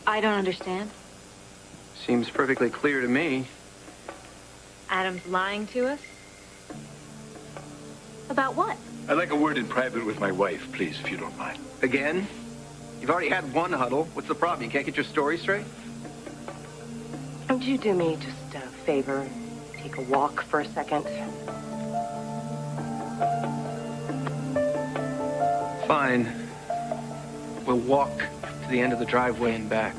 I don't understand. Seems perfectly clear to me. Adam's lying to us? About what? I'd like a word in private with my wife, please, if you don't mind. Again? You've already had one huddle. What's the problem? You can't get your story straight? Would you do me just a favor? Take a walk for a second? Fine. We'll walk to the end of the driveway and back.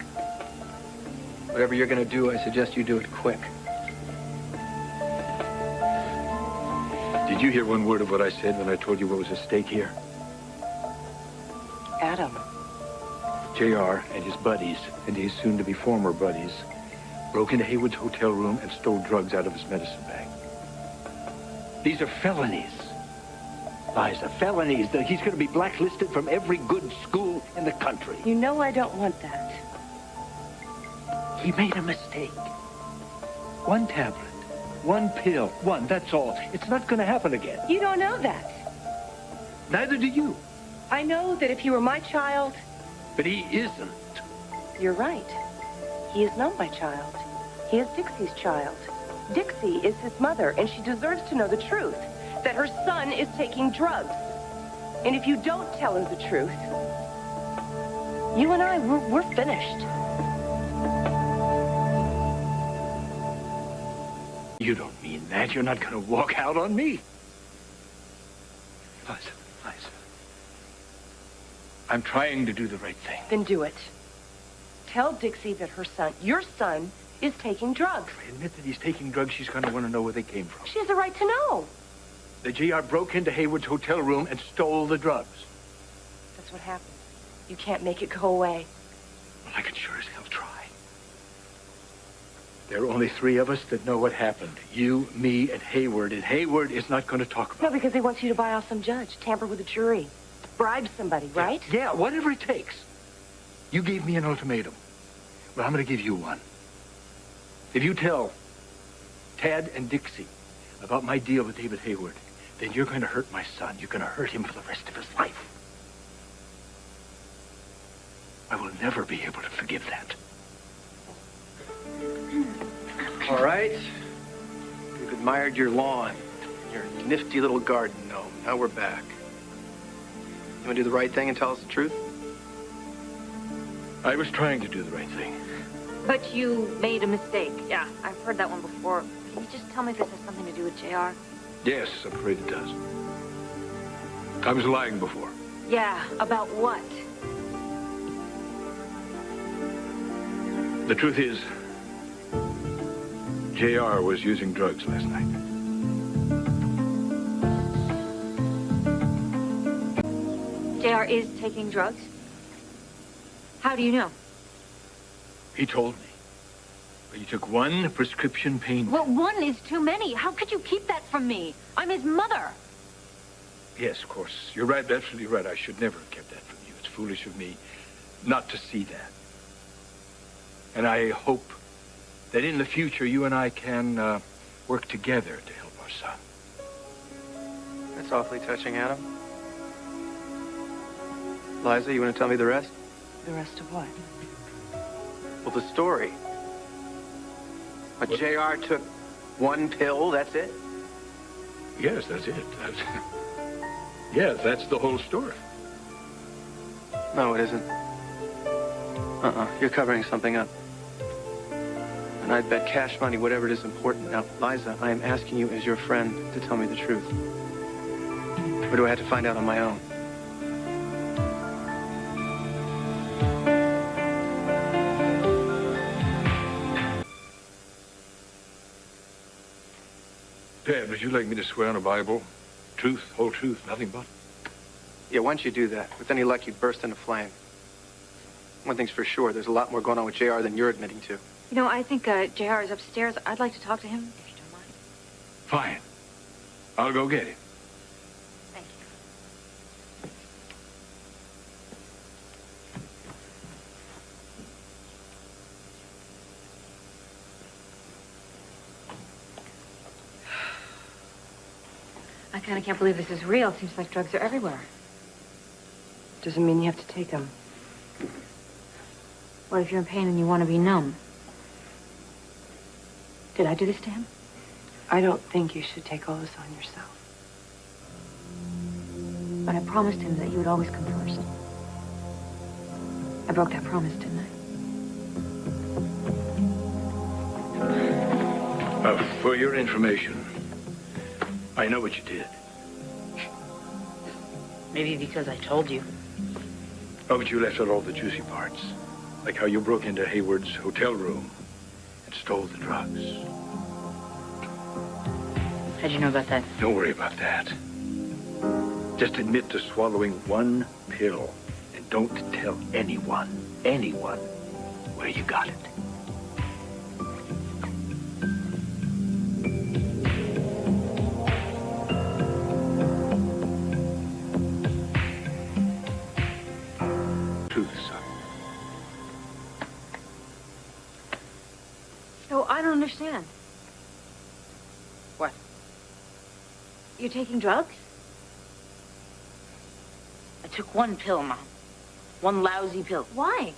Whatever you're gonna do, I suggest you do it quick. Did you hear one word of what I said when I told you what was at stake here? Adam. JR and his buddies, and his soon-to-be former buddies, broke into Haywood's hotel room and stole drugs out of his medicine bag. These are felonies. Liza, felonies. He's going to be blacklisted from every good school in the country. You know I don't want that. He made a mistake. One tablet, one pill, that's all. It's not going to happen again. You don't know that. Neither do you. I know that if he were my child... But he isn't. You're right. He is not my child. He is Dixie's child. Dixie is his mother, and she deserves to know the truth, that her son is taking drugs. And if you don't tell her the truth, you and I, we're finished. You don't mean that. You're not going to walk out on me. Liza. I'm trying to do the right thing. Then do it. Tell Dixie that her son, your son, is taking drugs. If I admit that he's taking drugs, she's going to want to know where they came from. She has a right to know. The JR broke into Haywood's hotel room and stole the drugs. That's what happened. You can't make it go away. Well, I can sure as hell try. There are only three of us that know what happened. You, me, and Hayward. And Hayward is not going to talk about it. No, because he wants you to buy off some judge, tamper with a jury, bribe somebody, right? Yeah, whatever it takes. You gave me an ultimatum. Well, I'm going to give you one. If you tell Tad and Dixie about my deal with David Hayward, then you're going to hurt my son. You're going to hurt him for the rest of his life. I will never be able to forgive that. All right. We've admired your lawn, your nifty little garden gnome. Now we're back. You want to do the right thing and tell us the truth? I was trying to do the right thing. But you made a mistake. Yeah, I've heard that one before. Can you just tell me if this has something to do with JR? Yes, I'm afraid it does. I was lying before. Yeah, about what? The truth is, JR was using drugs last night. JR is taking drugs? How do you know? He told me. But he took one prescription pain. Well, one is too many. How could you keep that from me? I'm his mother. Yes, of course. You're right, absolutely right. I should never have kept that from you. It's foolish of me not to see that. And I hope that in the future you and I can work together to help our son. That's awfully touching, Adam. Liza, you want to tell me the rest? The rest of what? Well, the story. But JR took one pill, that's it? Yes, that's it. Yes, that's the whole story. No, it isn't. You're covering something up. And I'd bet cash money, whatever it is important. Now, Liza, I am asking you as your friend to tell me the truth. Or do I have to find out on my own? Dad, would you like me to swear on a Bible? Truth, whole truth, nothing but? Yeah, why don't you do that? With any luck, you'd burst into flame. One thing's for sure, there's a lot more going on with JR than you're admitting to. You know, I think JR is upstairs. I'd like to talk to him, if you don't mind. Fine. I'll go get him. Thank you. I kind of can't believe this is real. It seems like drugs are everywhere. Doesn't mean you have to take them. What if you're in pain and you want to be numb? Did I do this to him? I don't think you should take all this on yourself. But I promised him that you would always come first. I broke that promise, didn't I? For your information, I know what you did. Maybe because I told you. Oh, but you left out all the juicy parts. Like how you broke into Hayward's hotel room and stole the drugs. How'd you know about that? Don't worry about that. Just admit to swallowing one pill. And don't tell anyone, where you got it. Truth, son. So I don't understand. What? You're taking drugs? I took one pill, Mom. One lousy pill. Why?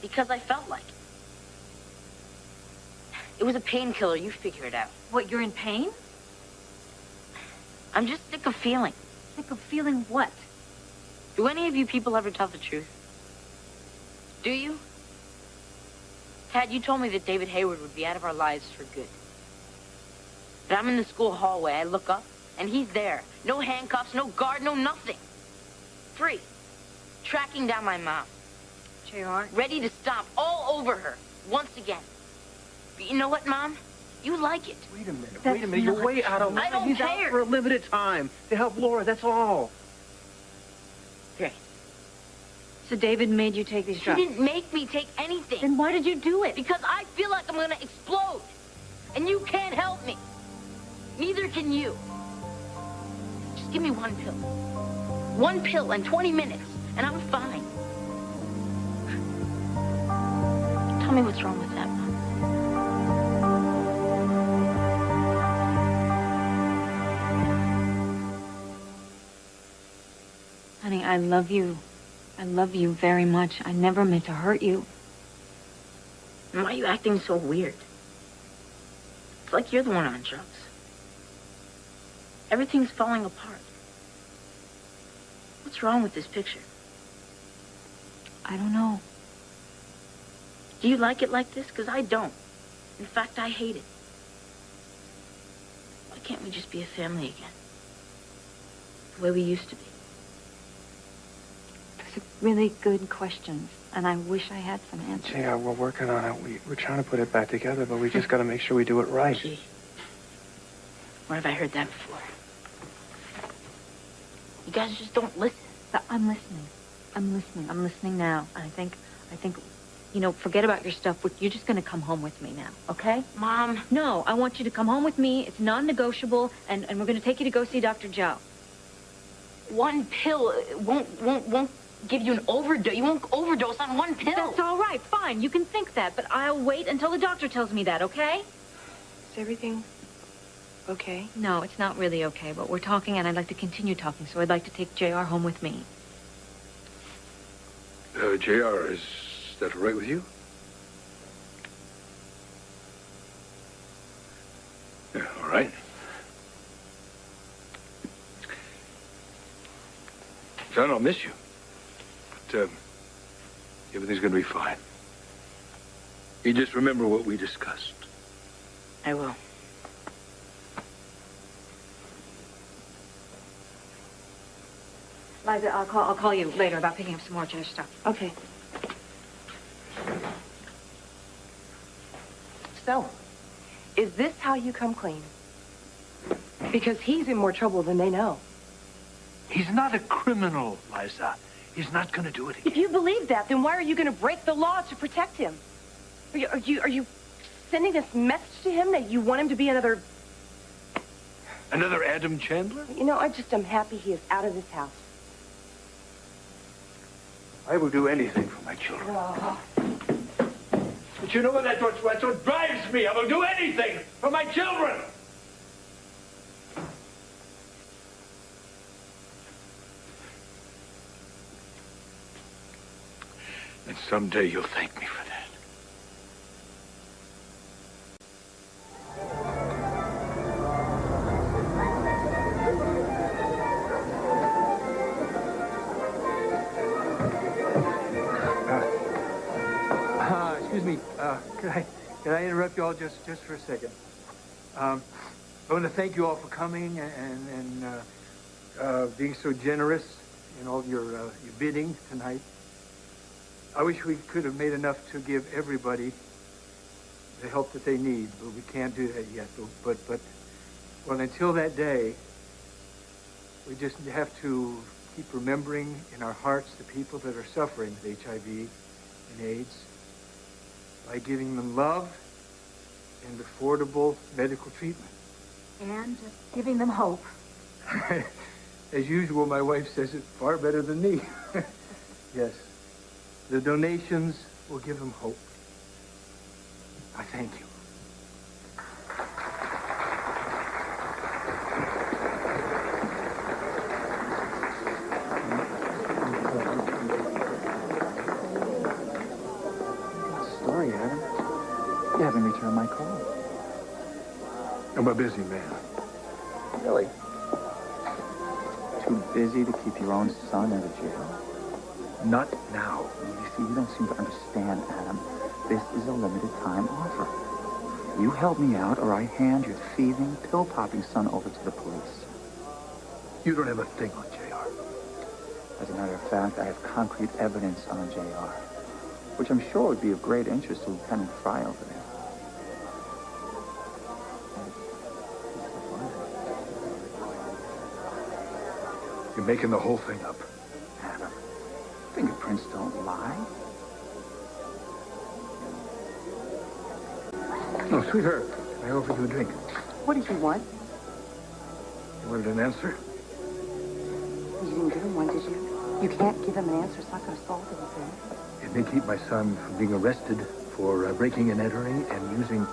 Because I felt like it. It was a painkiller. You figure it out. What, you're in pain? I'm just sick of feeling. Sick of feeling what? Do any of you people ever tell the truth? Do you? Tad, you told me that David Hayward would be out of our lives for good. But I'm in the school hallway. I look up, and he's there. No handcuffs, no guard, no nothing. Free. Tracking down my mom. JR? Ready to stomp all over her once again. But you know what, Mom? You like it. Wait a minute, That's wait a minute. You're not way out of true. line. I don't He's care. out for a limited time to help Laura, that's all. Great. So David made you take these He drugs? didn't make me take anything. Then why did you do it? Because I feel like I'm gonna explode. And you can't help me. Neither can you. Just give me one pill. One pill in 20 minutes, and I'm fine. Tell me what's wrong with that, Mom. Honey, I love you. I love you very much. I never meant to hurt you. And why are you acting so weird? It's like you're the one on drugs. Everything's falling apart. What's wrong with this picture? I don't know. Do you like it like this? Because I don't. In fact, I hate it. Why can't we just be a family again? The way we used to be. Those are really good questions, and I wish I had some answers. JR, we're working on it. We're trying to put it back together, but we just got to make sure we do it right. Gee. Where have I heard that before? You guys just don't listen. But I'm listening. I'm listening now. And I think, you know, forget about your stuff. You're just going to come home with me now, okay? Mom. No, I want you to come home with me. It's non-negotiable, and we're going to take you to go see Dr. Joe. One pill won't give you an overdose. You won't overdose on one pill. That's all right, fine. You can think that, but I'll wait until the doctor tells me that, okay? Is everything okay? No, it's not really okay, but we're talking, and I'd like to continue talking, so I'd like to take JR home with me. JR, is that all right with you? Yeah, all right. Son, I'll miss you. But, everything's gonna be fine. You just remember what we discussed. I will. Liza, I'll call you later about picking up some more Joe's stuff. Okay. So, is this how you come clean? Because he's in more trouble than they know. He's not a criminal, Liza. He's not gonna do it again. If you believe that, then why are you going to break the law to protect him? Are you sending this message to him that you want him to be another... Another Adam Chandler? You know, I just am happy he is out of this house. I will do anything for my children. But you know what? That's what drives me. I will do anything for my children. And Someday you'll thank me for that. Excuse me, can I interrupt you all just for a second? I want to thank you all for coming and being so generous in all your bidding tonight. I wish we could have made enough to give everybody the help that they need, but we can't do that yet. But well, until that day, we just have to keep remembering in our hearts the people that are suffering with HIV and AIDS by giving them love and affordable medical treatment. And giving them hope. As usual, my wife says it far better than me. Yes. The donations will give them hope. I thank you. Sorry, Adam. You haven't returned my call. I'm a busy man. Really? Too busy to keep your own son out of jail? Not now. You see, you don't seem to understand, Adam. This is a limited time offer. You help me out, or I hand your thieving, pill-popping son over to the police. You don't have a thing on JR. As a matter of fact, I have concrete evidence on JR, which I'm sure would be of great interest to Lieutenant Fry over there. You're making the whole thing up. Adam, fingerprints don't lie. Oh, sweetheart, I offered you a drink. What did you want? You wanted an answer? You didn't give him one, did you? You can't give him an answer. It's not going to solve anything. It may keep my son from being arrested for breaking and entering and using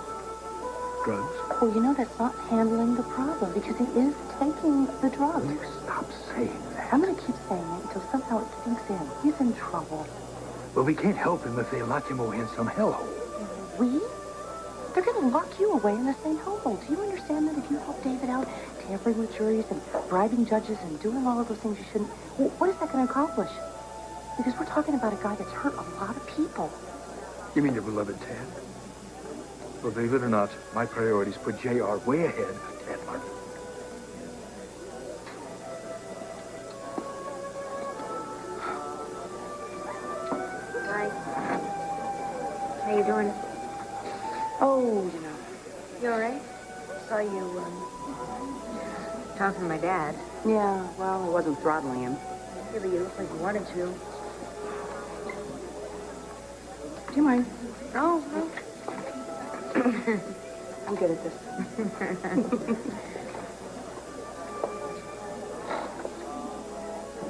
drugs. Well, you know that's not handling the problem because he is taking the drugs. Will you stop saying that? I'm going to keep saying it until somehow it sinks in. He's in trouble. Well, we can't help him if they lock him away in some hellhole. We? They're going to lock you away in the same hellhole. Do you understand that if you help David out, tampering with juries and bribing judges and doing all of those things you shouldn't, well, what is that going to accomplish? Because we're talking about a guy that's hurt a lot of people. You mean your beloved Tad? Well, believe it or not, my priorities put JR way ahead of Tad Martin. Hi. How you doing? Oh, you know. You all right? Saw you, talking to my dad. Yeah, well, I wasn't throttling him. Yeah, but you look like you wanted to. Do you mind? Oh, no. I'm good at this.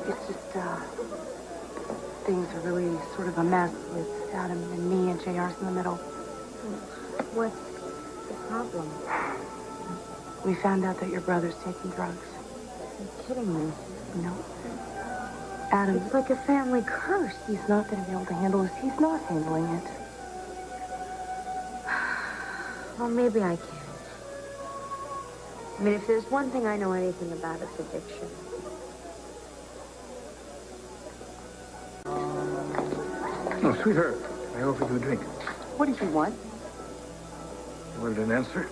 It's just, things are really sort of a mess with Adam and me and JR's in the middle. What's the problem? We found out that your brother's taking drugs. You're kidding me. No. Adam, It's like a family curse. he's not going to be able to handle this. He's not handling it. Well, maybe I can. I mean, if there's one thing I know anything about, it's addiction. Oh, sweetheart, I offered you a drink. What did you want? You wanted an answer?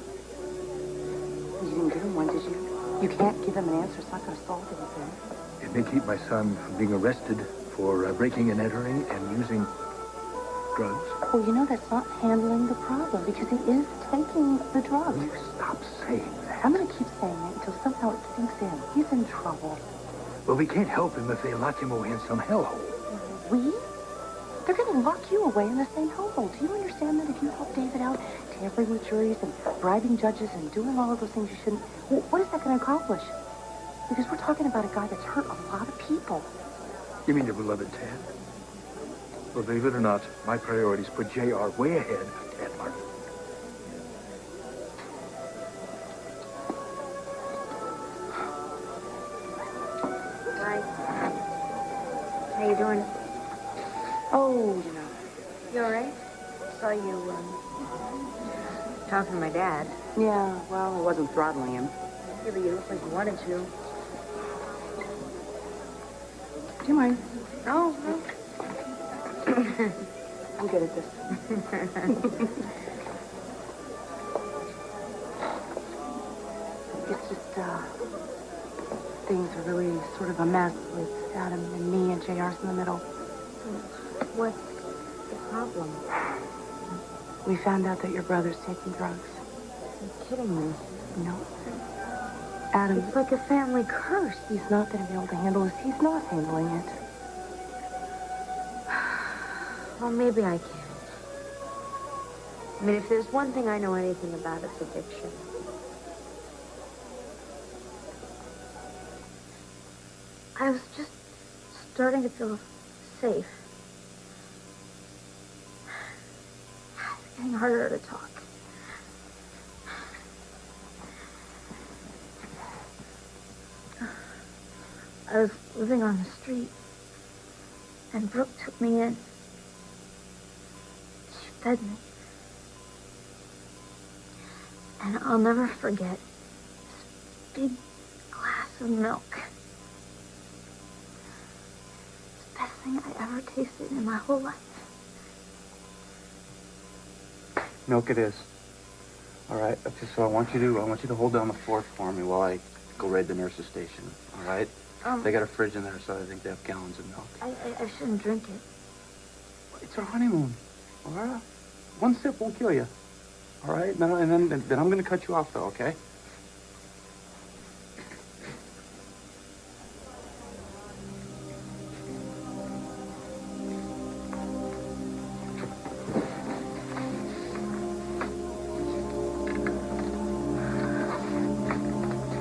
You didn't give him one, did you? You can't give him an answer. It's not going to solve anything. It may keep my son from being arrested for breaking and entering and using drugs. Well, you know that's not handling the problem because he is taking the drugs. Will you stop saying that? I'm going to keep saying it until somehow it sinks in. He's in trouble. Well, we can't help him if they lock him away in some hellhole. We? They're going to lock you away in the same hellhole. Do you understand that if you help David out, tampering with juries and bribing judges and doing all of those things you shouldn't, well, what is that going to accomplish? Because we're talking about a guy that's hurt a lot of people. You mean your beloved Tad? Well, believe it or not, my priorities put JR way ahead of Tad Martin. Hi. How you doing? Oh, you know. Saw you, talking to my dad. Yeah, well, I wasn't throttling him. Yeah, but you look like you wanted to. Do you mind? No, no. I'm good at this. It's just, things are really sort of a mess with Adam and me and JR's in the middle. What's the problem? We found out that your brother's taking drugs. You're kidding me. No. Adam, It's like a family curse. he's not going to be able to handle this. He's not handling it. Well, maybe I can. I mean, if there's one thing I know anything about, it's addiction. I was just starting to feel safe. It's getting harder to talk. I was living on the street, and Brooke took me in. She fed me. And I'll never forget this big glass of milk. It's the best thing I ever tasted in my whole life. Milk it is. All right. Okay, so I want you to hold down the fort for me while I go raid the nurse's station. All right. They got a fridge in there, so I think they have gallons of milk. I shouldn't drink it. It's our honeymoon. All right. One sip won't kill you. All right. No, and then I'm gonna cut you off, though. Okay.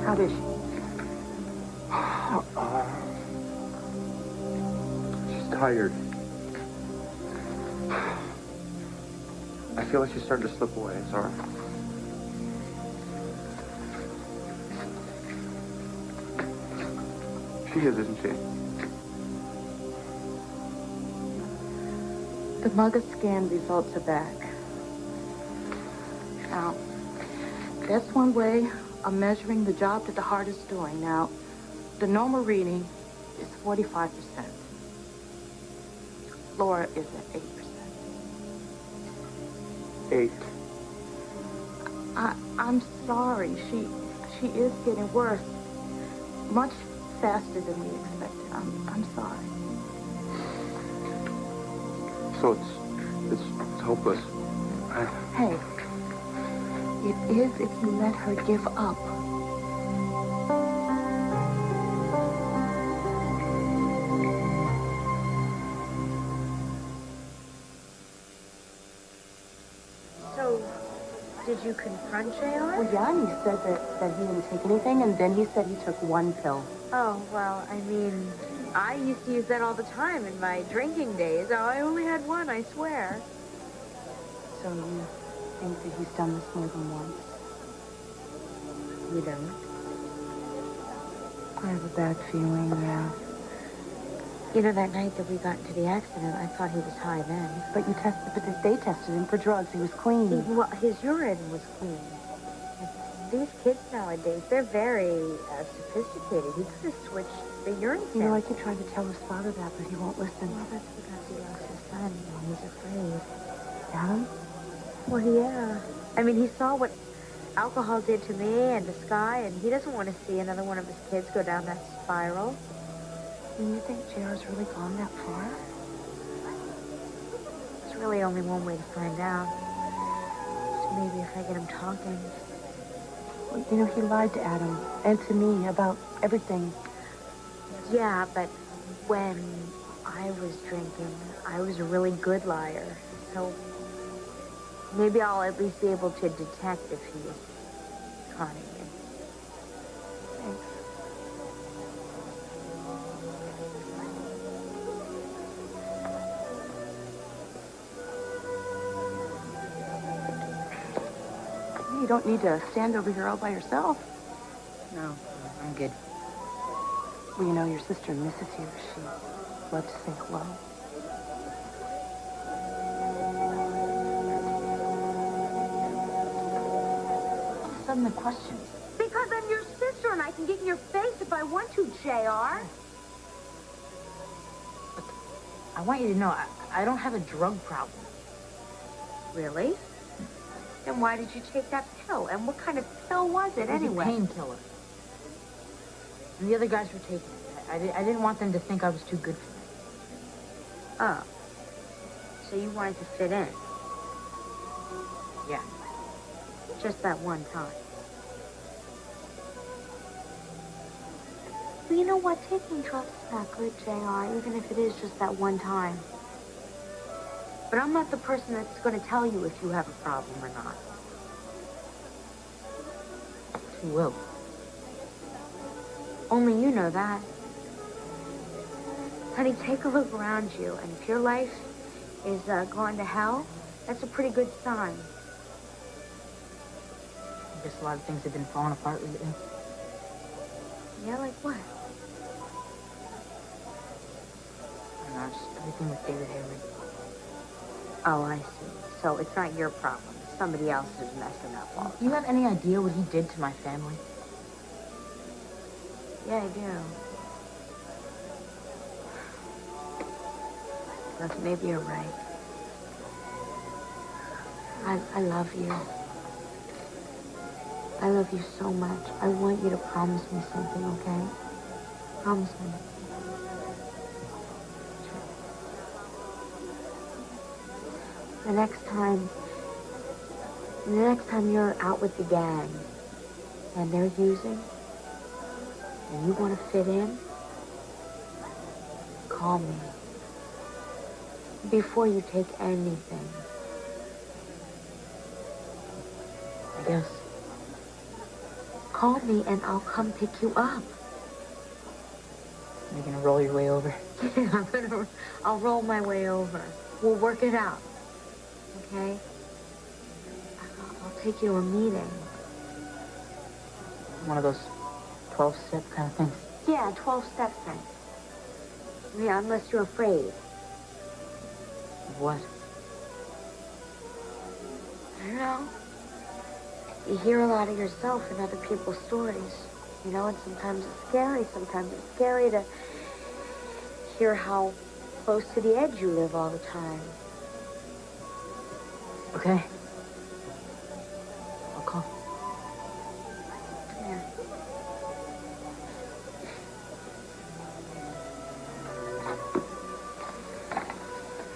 How is she? She's tired. I feel like she's starting to slip away. It's all right. She is, isn't she? The Mugger scan results are back. Now, that's one way of measuring the job that the heart is doing. Now, the normal reading is 45%. Laura is at 8%. 8. I'm sorry. She is getting worse. Much faster than we expected. I'm sorry. So it's hopeless. Hey, it is if you let her give up. So, did you confront JR? Well, yeah, and he said that he didn't take anything, and then he said he took one pill. Oh, well, I mean, I used to use that all the time in my drinking days. I only had one, I swear. So you think that he's done this more than once? You don't? I have a bad feeling, yeah. You know, that night that we got into the accident, I thought he was high then. But they tested him for drugs. He was clean. Well, his urine was clean. These kids nowadays, they're very sophisticated. He could have switched the urine sample. You know, I keep trying to tell his father that, but he won't listen. Well, that's because he lost his son, and he's afraid. Adam? Well, yeah. I mean, he saw what alcohol did to me and to Sky, and he doesn't want to see another one of his kids go down that spiral. And you think JR's really gone that far? There's really only one way to find out. So maybe if I get him talking. Well, you know, he lied to Adam and to me about everything. Yeah, but when I was drinking, I was a really good liar. So maybe I'll at least be able to detect if he is conning me. Thanks. You don't need to stand over here all by yourself. No, I'm good. Well, you know, your sister misses you. She'd love to say hello. sudden the questions? Because I'm your sister and I can get in your face if I want to, JR. Look, I want you to know I don't have a drug problem. Really? Then why did you take that pill? And what kind of pill was it anyway? It was a painkiller. And the other guys were taking it. I didn't want them to think I was too good for them. Oh. So you wanted to fit in? Yeah. Just that one time. Well, you know what? Taking drugs is not good, JR, even if it is just that one time. But I'm not the person that's going to tell you if you have a problem or not. Who will? Only you know that. Honey, take a look around you, and if your life is going to hell, that's a pretty good sign. I guess a lot of things have been falling apart lately. Yeah, like what? I don't know, just everything with David Hayward. Oh, I see. So it's not your problem. Somebody else is messing up all the Do you have any idea what he did to my family? Yeah, I do. Look, maybe you're right. I love you. I love you so much. I want you to promise me something, okay? Promise me. The next time you're out with the gang and they're using and you want to fit in, call me before you take anything. I guess. Call me and I'll come pick you up. You're gonna roll your way over? Yeah, I'll roll my way over. We'll work it out. Okay? I'll take you to a meeting. One of those 12-step kind of things? Yeah, 12-step thing. Yeah, unless you're afraid. Of what? I don't know. You hear a lot of yourself in other people's stories. You know, and sometimes it's scary. Sometimes it's scary to hear how close to the edge you live all the time. Okay. I'll call. Yeah.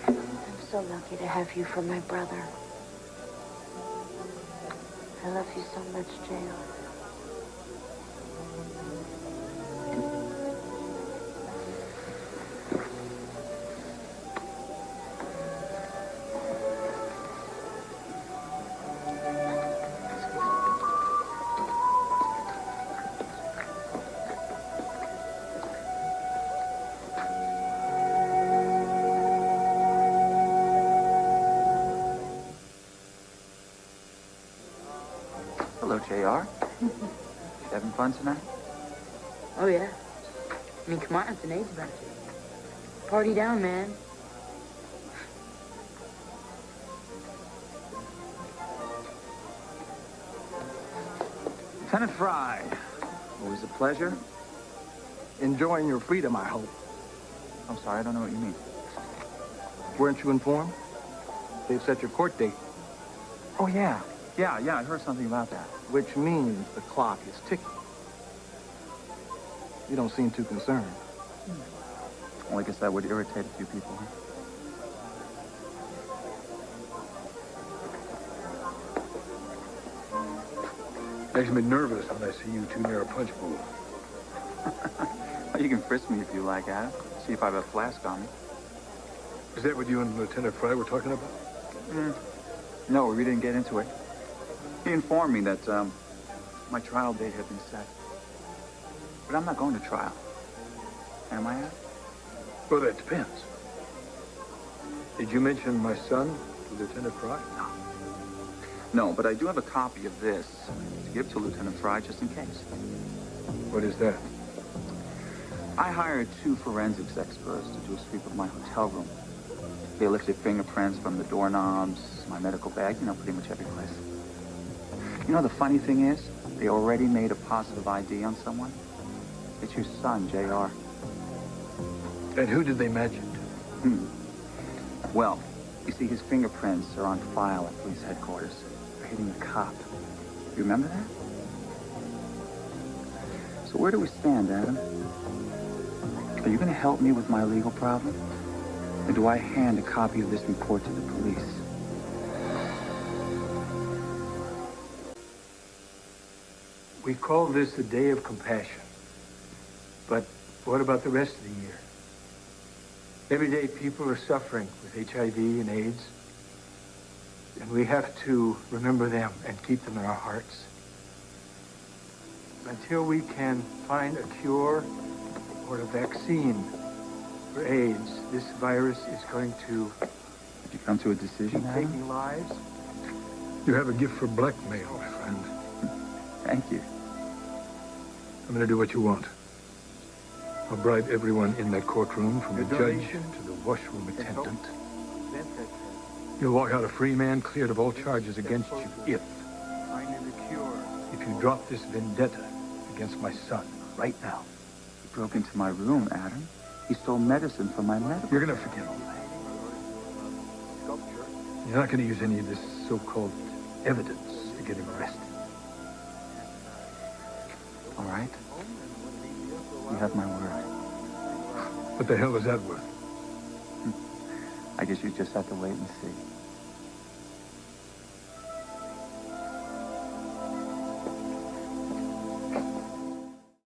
I'm so lucky to have you for my brother. I love you so much, JR. Hello, JR. You having fun tonight? Oh, yeah. I mean, come on, it's an AIDS benefit. Party down, man. Lieutenant Fry, always a pleasure. Enjoying your freedom, I hope. I'm sorry, I don't know what you mean. Weren't you informed? They've set your court date. Oh, yeah. Yeah, I heard something about that. Which means the clock is ticking. You don't seem too concerned. Well, I guess that would irritate a few people. Makes me nervous when I see you two near a punch bowl. Well, you can frisk me if you like, Adam. See if I have a flask on me. Is that what you and Lieutenant Fry were talking about? No, we didn't get into it. He informed me that my trial date had been set. But I'm not going to trial. Am I, Adam? Well, that depends. Did you mention my son to Lieutenant Fry? No, but I do have a copy of this to give to Lieutenant Fry just in case. What is that? I hired 2 forensics experts to do a sweep of my hotel room. They lifted fingerprints from the doorknobs, my medical bag, you know, pretty much every place. You know, the funny thing is, they already made a positive ID on someone. It's your son, JR. And who did they match it to? Well, you see, his fingerprints are on file at police headquarters for hitting a cop. You remember that? So where do we stand, Adam? Are you going to help me with my legal problem? Or do I hand a copy of this report to the police? We call this a day of compassion. But what about the rest of the year? Every day people are suffering with HIV and AIDS. And we have to remember them and keep them in our hearts. Until we can find a cure or a vaccine for AIDS, this virus is going to... Did you come to a decision, keep Adam? taking lives. You have a gift for blackmail, my friend. Thank you. I'm going to do what you want. I'll bribe everyone in that courtroom, from the judge to the washroom attendant. You'll walk out a free man, cleared of all charges against you, if you drop this vendetta against my son right now. He broke into my room, Adam. He stole medicine from my medical. You're going to forget all that. You're not going to use any of this so-called evidence to get him arrested. All right. You have my word. What the hell is that worth? I guess you just have to wait and see.